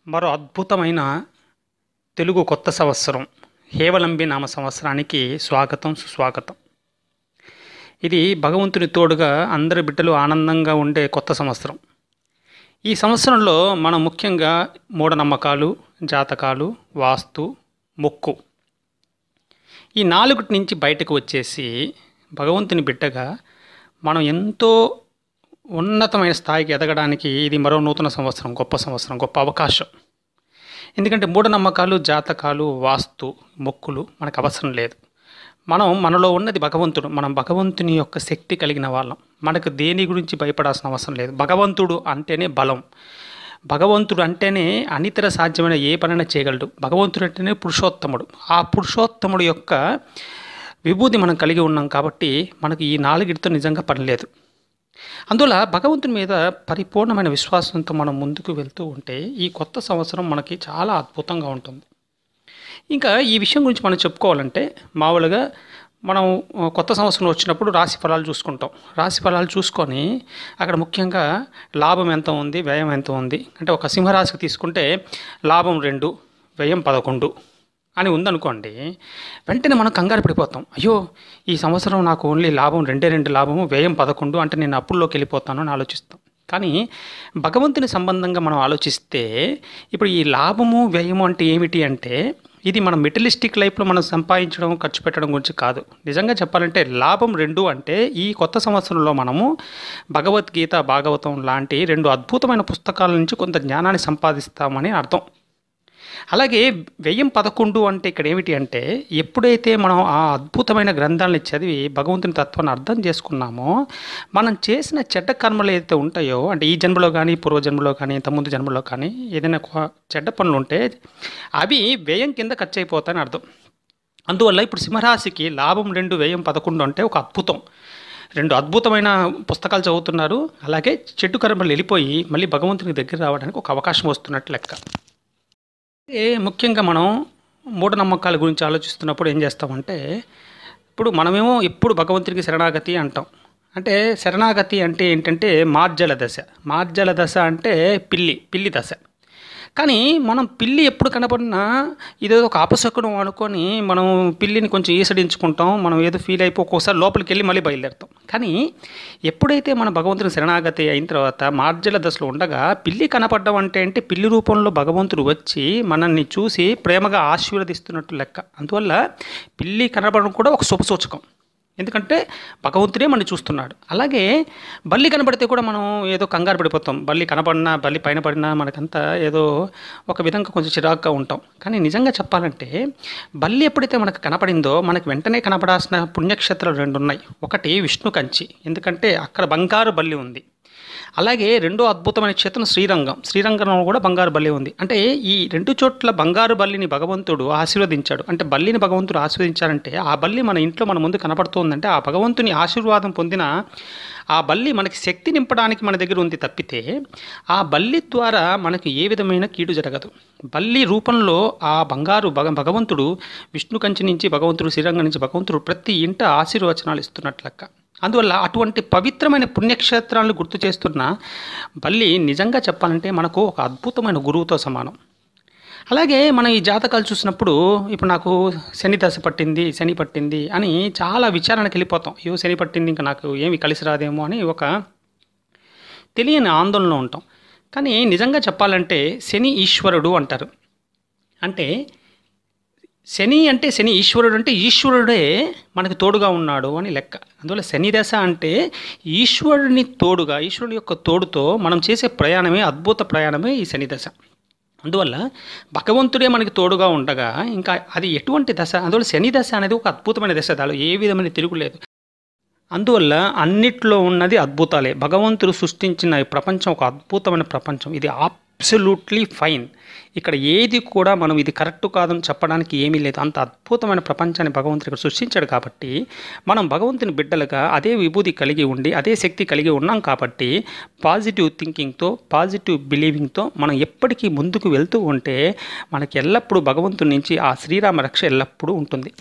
మరో అద్భుతమైన తెలుగు కొత్త సంవత్సరం హేవలంబి నామ సంవత్సరానికి స్వాగతం సుస్వాగతం. ఇది భగవంతుని తోడుగా అందరి బిడ్డలు ఆనందంగా ఉండే కొత్త సంవత్సరం. ఈ సంవత్సరంలో మనం ముఖ్యంగా మూఢనమ్మకాలు, జాతకాలు, వాస్తు, మొక్కు ఈ నాలుగుటి నుంచి బయటకు వచ్చేసి భగవంతుని బిడ్డగా మనం ఎంతో ఉన్నతమైన స్థాయికి ఎదగడానికి ఇది మరో నూతన సంవత్సరం, గొప్ప సంవత్సరం, గొప్ప అవకాశం. ఎందుకంటే మూఢనమ్మకాలు, జాతకాలు, వాస్తు, మొక్కులు మనకు అవసరం లేదు. మనలో ఉన్నది భగవంతుడు. మనం భగవంతుని యొక్క శక్తి కలిగిన వాళ్ళం. మనకు దేని గురించి భయపడాల్సిన అవసరం లేదు. భగవంతుడు అంటేనే బలం. భగవంతుడు అంటేనే అనితర సాధ్యమైన ఏ పనైనా చేయగలడు. భగవంతుడు అంటేనే పురుషోత్తముడు. ఆ పురుషోత్తముడు యొక్క విభూతి మనం కలిగి ఉన్నాం కాబట్టి మనకు ఈ నాలుగిటితో నిజంగా పని లేదు. అందువల్ల భగవంతుని మీద పరిపూర్ణమైన విశ్వాసంతో మనం ముందుకు వెళ్తూ ఉంటే ఈ కొత్త సంవత్సరం మనకి చాలా అద్భుతంగా ఉంటుంది. ఇంకా ఈ విషయం గురించి మనం చెప్పుకోవాలంటే మామూలుగా మనం కొత్త సంవత్సరం వచ్చినప్పుడు రాశి ఫలాలు చూసుకుంటాం. రాశి ఫలాలు చూసుకొని అక్కడ ముఖ్యంగా లాభం ఎంత ఉంది, వ్యయం ఎంత ఉంది. అంటే ఒక సింహరాశికి తీసుకుంటే లాభం 2, వ్యయం 11 అని ఉందనుకోండి, వెంటనే మనం కంగారు పడిపోతాం. అయ్యో, ఈ సంవత్సరం నాకు ఓన్లీ లాభం 2 లాభము, వ్యయం 11 అంటే నేను అప్పుల్లోకి వెళ్ళిపోతాను అని ఆలోచిస్తాం. కానీ భగవంతుని సంబంధంగా మనం ఆలోచిస్తే ఇప్పుడు ఈ లాభము వ్యయము అంటే ఏమిటి అంటే ఇది మన మెటీరియలిస్టిక్ లైఫ్లో మనం సంపాదించడం, ఖర్చు పెట్టడం గురించి కాదు. నిజంగా చెప్పాలంటే లాభం 2 అంటే ఈ కొత్త సంవత్సరంలో మనము భగవద్గీత, భాగవతం లాంటి 2 అద్భుతమైన పుస్తకాల నుంచి కొంత జ్ఞానాన్ని సంపాదిస్తామని అర్థం. అలాగే వ్యయం 11 అంటే ఇక్కడ ఏమిటి అంటే ఎప్పుడైతే మనం ఆ అద్భుతమైన గ్రంథాలని చదివి భగవంతుని తత్వాన్ని అర్థం చేసుకున్నామో మనం చేసిన చెడ్డ కర్మలు ఏదైతే ఉంటాయో, అంటే ఈ జన్మలో కానీ, పూర్వజన్మలో కానీ, ఇంతకుముందు జన్మలో కానీ ఏదైనా చెడ్డ పనులు ఉంటే అవి వ్యయం కింద ఖర్చు అయిపోతాయని అర్థం. అందువల్ల ఇప్పుడు సింహరాశికి లాభం 2, వ్యయం 11 అంటే ఒక అద్భుతం. 2 అద్భుతమైన పుస్తకాలు చదువుతున్నారు. అలాగే చెడ్డ కర్మలు వెళ్ళిపోయి మళ్ళీ భగవంతునికి దగ్గర రావడానికి ఒక అవకాశం వస్తున్నట్టు లెక్క. ముఖ్యంగా మనం మూఢనమ్మకాల గురించి ఆలోచిస్తున్నప్పుడు ఏం చేస్తామంటే ఇప్పుడు మనమేమో ఎప్పుడు భగవంతుడికి శరణాగతి అంటాం. అంటే శరణాగతి అంటే ఏంటంటే మార్జల దశ. మార్జల దశ అంటే పిల్లి దశ. కానీ మనం పిల్లి ఎప్పుడు కనపడినా ఇదేదో ఒక అపశకునం అనుకొని మనం పిల్లిని కొంచెం ఈసడించుకుంటాం. మనం ఏదో ఫీల్ అయిపో ఒక్కోసారి లోపలికి వెళ్ళి మళ్ళీ బయలుదేరుతాం. కానీ ఎప్పుడైతే మన భగవంతుని శరణాగతి అయిన తర్వాత మార్జల దశలో ఉండగా పిల్లి కనపడడం అంటే పిల్లి రూపంలో భగవంతుడు వచ్చి మనల్ని చూసి ప్రేమగా ఆశీర్వదిస్తున్నట్టు లెక్క. అందువల్ల పిల్లి కనపడడం కూడా ఒక శుభసూచకం. ఎందుకంటే భగవంతుడే మనని చూస్తున్నాడు. అలాగే బల్లి కనపడితే కూడా మనం ఏదో కంగారు పడిపోతాం. బల్లి కనపడినా, బల్లి పైన పడినా మనకంతా ఏదో ఒక విధంగా కొంచెం చిరాకుగా ఉంటాం. కానీ నిజంగా చెప్పాలంటే బల్లి ఎప్పుడైతే మనకు కనపడిందో మనకు వెంటనే కనపడాల్సిన పుణ్యక్షేత్రాలు 2 ఉన్నాయి. ఒకటి విష్ణు కంచి, ఎందుకంటే అక్కడ బంగారు బల్లి ఉంది. అలాగే 2వ అద్భుతమైన క్షేత్రం శ్రీరంగంలో కూడా బంగారు బల్లి ఉంది. అంటే ఈ 2 చోట్ల బంగారు బల్లిని భగవంతుడు ఆశీర్వదించాడు. అంటే బల్లిని భగవంతుడు ఆశీర్వదించారంటే ఆ బల్లి మన ఇంట్లో మన ముందు కనపడుతుందంటే ఆ భగవంతుని ఆశీర్వాదం పొందిన ఆ బల్లి మనకి శక్తి నింపడానికి మన దగ్గర ఉంది తప్పితే ఆ బల్లి ద్వారా మనకు ఏ విధమైన కీడు జరగదు. బల్లి రూపంలో ఆ బంగారు భగవంతుడు విష్ణు కంచి నుంచి భగవంతుడు, శ్రీరంగం నుంచి భగవంతుడు ప్రతి ఇంట ఆశీర్వచనాలు ఇస్తున్నట్లక్క. అందువల్ల అటువంటి పవిత్రమైన పుణ్యక్షేత్రాలను గుర్తు చేస్తున్న బల్లి నిజంగా చెప్పాలంటే మనకు ఒక అద్భుతమైన గురువుతో సమానం. అలాగే మనం ఈ జాతకాలు చూసినప్పుడు ఇప్పుడు నాకు శని పట్టింది అని చాలా విచారణకి వెళ్ళిపోతాం. అయ్యో, శని పట్టింది, ఇంకా నాకు ఏమి కలిసి రాదేమో అని ఒక తెలియని ఆందోళనలో ఉంటాం. కానీ నిజంగా చెప్పాలంటే శని ఈశ్వరుడు అంటారు. అంటే శని ఈశ్వరుడు అంటే ఈశ్వరుడే మనకు తోడుగా ఉన్నాడు అని లెక్క. అందువల్ల శని దశ అంటే ఈశ్వరుని తోడుగా, ఈశ్వరుని యొక్క తోడుతో మనం చేసే ప్రయాణమే అద్భుత ప్రయాణమే ఈ శని దశ. అందువల్ల భగవంతుడే మనకి తోడుగా ఉండగా ఇంకా అది ఎటువంటి దశ. అందువల్ల శని దశ అనేది ఒక అద్భుతమైన దశ. దానిలో ఏ విధమైన తిరుగులేదు. అందువల్ల అన్నిట్లో ఉన్నది అద్భుతాలే. భగవంతుడు సృష్టించిన ఈ ప్రపంచం ఒక అద్భుతమైన ప్రపంచం. ఇది అబ్సల్యూట్లీ ఫైన్. ఇక్కడ ఏది కూడా మనం ఇది కరెక్ట్ కాదని చెప్పడానికి ఏమీ లేదు. అంత అద్భుతమైన ప్రపంచాన్ని భగవంతుడు ఇక్కడ సృష్టించాడు కాబట్టి మనం భగవంతుని బిడ్డలుగా అదే విభూతి కలిగి ఉండి అదే శక్తి కలిగి ఉన్నాం కాబట్టి పాజిటివ్ థింకింగ్తో, పాజిటివ్ బిలీవింగ్తో మనం ఎప్పటికీ ముందుకు వెళ్తూ ఉంటే మనకి ఎల్లప్పుడూ భగవంతుడి నుంచి ఆ శ్రీరామ రక్ష ఎల్లప్పుడూ ఉంటుంది.